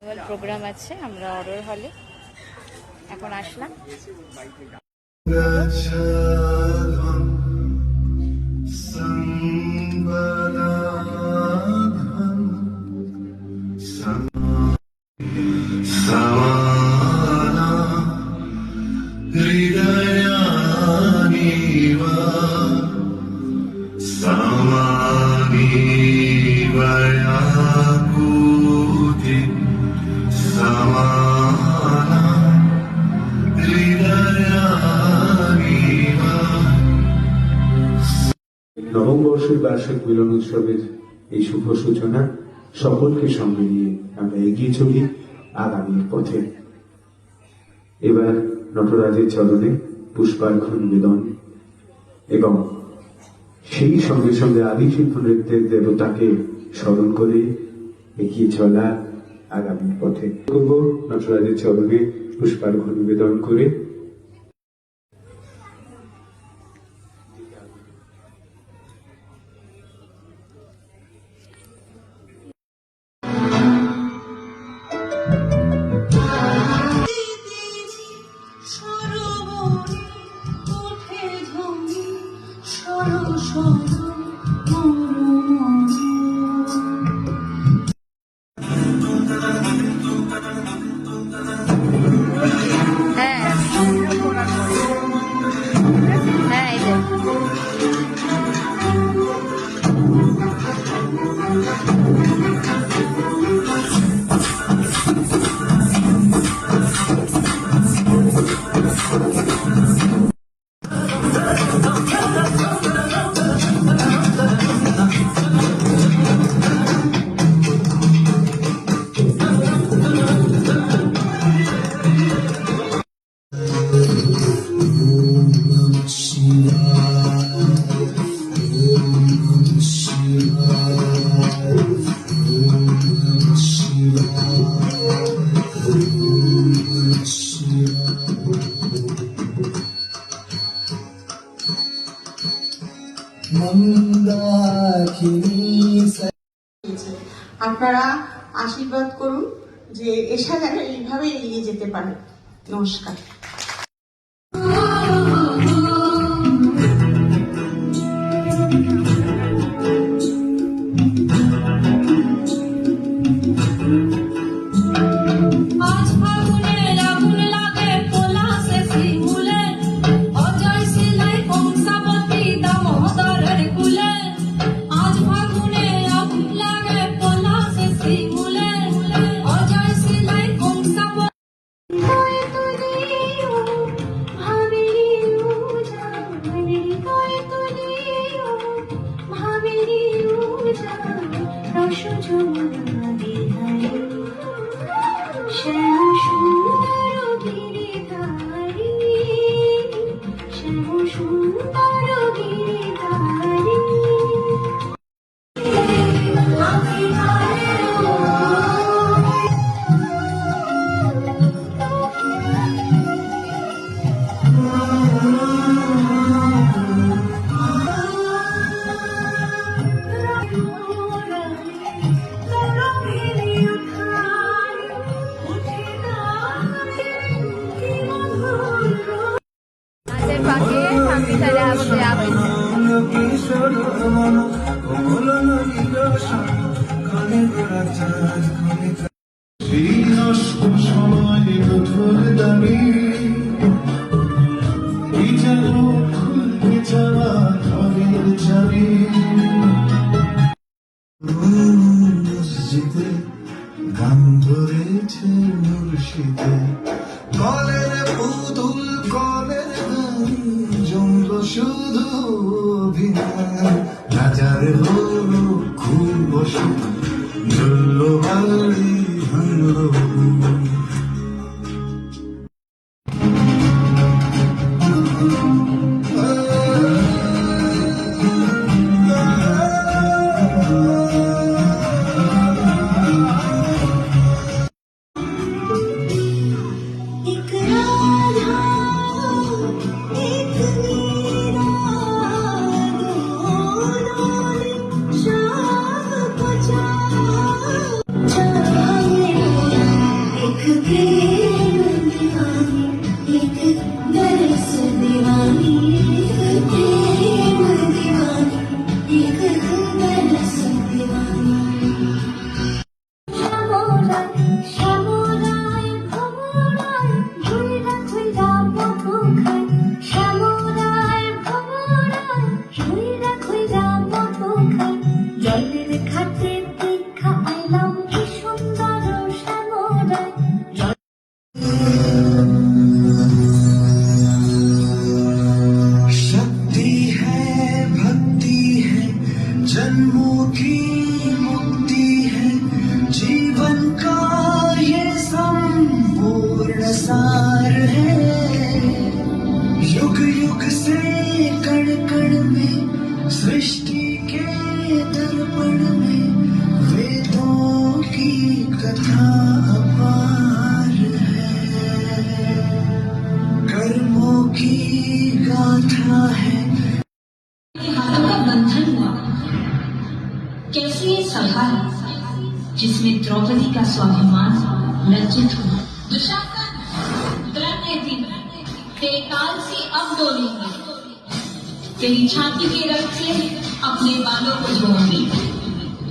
Programme আছে, আমরা অরোর হলে এখন আসলাম। নববর্ষের বার্ষিক মিলন উৎসবের এই শুভ সূচনা সকলকে সঙ্গে নিয়ে আমরা এগিয়ে চলি আগামীর পথে। এবার নটরাজের চরণে পুষ্পার্ঘ্য নিবেদন এবং সেই সঙ্গে সঙ্গে আদি শিল্প নৃত্যের দেবতাকে স্মরণ করে এগিয়ে চলা আগামীর পথে। নটরাজের চরণে পুষ্পার্ঘ্য নিবেদন করে আপনারা আশীর্বাদ করুন যে এসা যেন এইভাবে এগিয়ে যেতে পারে। নমস্কার। গান ধরেছে মুর্শিদে, কলের পুতুল কলের গান জমল শুধু অভিনয়, রাজার হলো খুব বসুক ঝুলল বাড়ি ভাঙল। Cha द्रौपदी का स्वाभिमान लज्जित हुआ। दुशासन डरने थी, तेरे काल से अब डोलेंगे, तेरी छाती के रक्त से अपने बालों को धोऊंगी।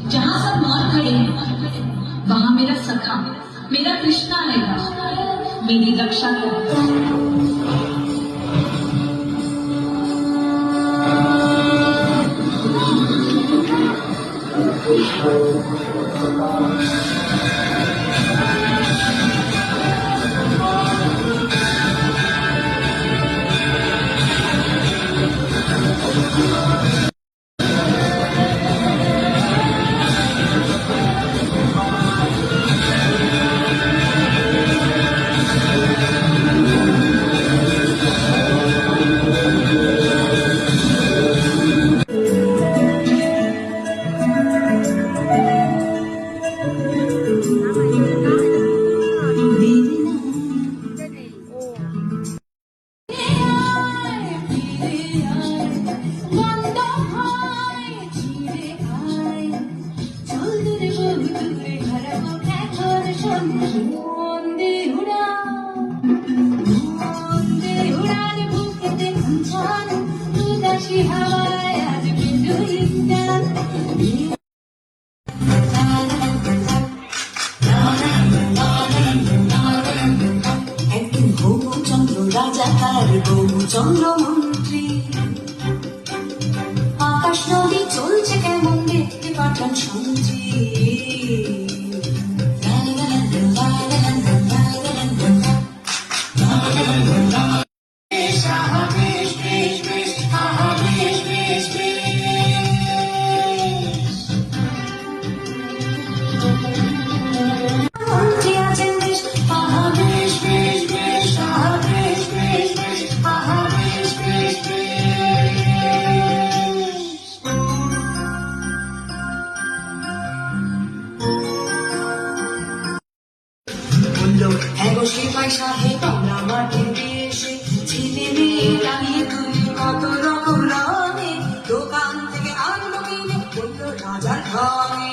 जहां सब मौत खड़े वहां मेरा सखा, मेरा कृष्णा आएगा, मेरी रक्षा करेगा। একদিন ভৌমচন্দ্র রাজা তার গৌমচন্দ্র মন্ত্রী, আকাশ নদী চলছে কেমন দেখতে পাঠান সন্ত্রী। মন্ত্রী আছেন বেশ, আহা বেশ বেশ বেশ, আহা বেশ বেশ বেশ, আহা বেশ বেশ বলল হ্যাঁ গো সেপাই সাহেব, আমরা মাটিতে এসে ছেলে মেয়ে দাঁড়িয়ে তুলি কত রকম রঙে, দোকান থেকে আনলো কিনে বলল রাজার ঘরে।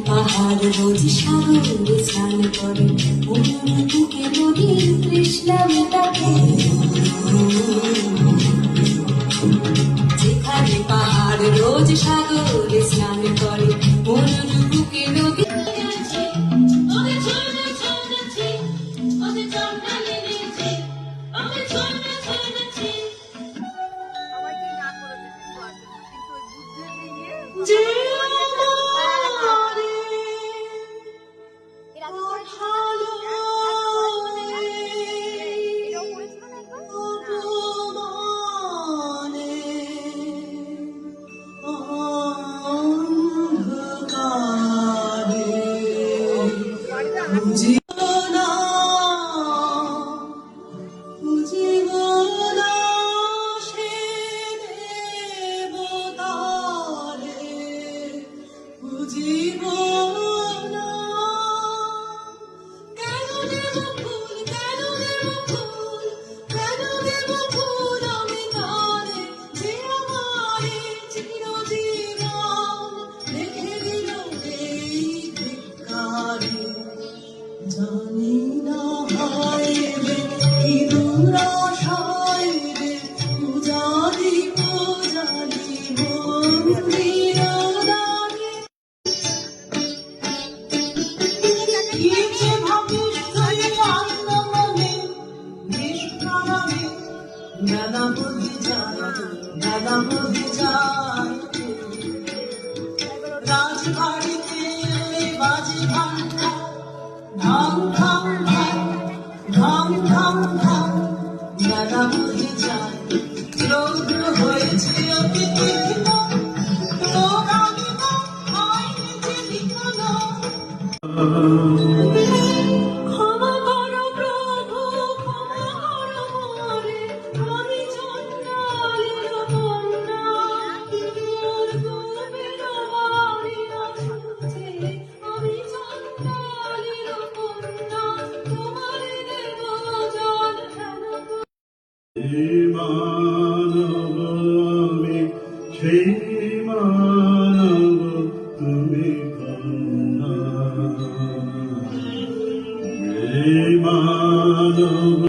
পাহাড় রোজ সাগরে স্নান করে, বুকে নদী তৃষ্ণা মেটাকে। যেখানে পাহাড় রোজ সাগরে স্নান করে, বুকে নদী রাজবাড়িতে ঢং ঢং ঢং ঢং ঢং ঢং বেলা বয়ে যায় রৌদ্র হয়েছে অতি তীক্ষ্ণ রোগানিত হয়নি যে বিকল ক্ষমা করো প্রভু ক্ষমা করো মোরে আমি চন্ডালের কন্যা মোর গোপের বাড়ি আসছে আমি চন্ডালের কন্যা তোমারে দেব জল হেন মানব আমি সেই মানব তুমি কন্যা মানব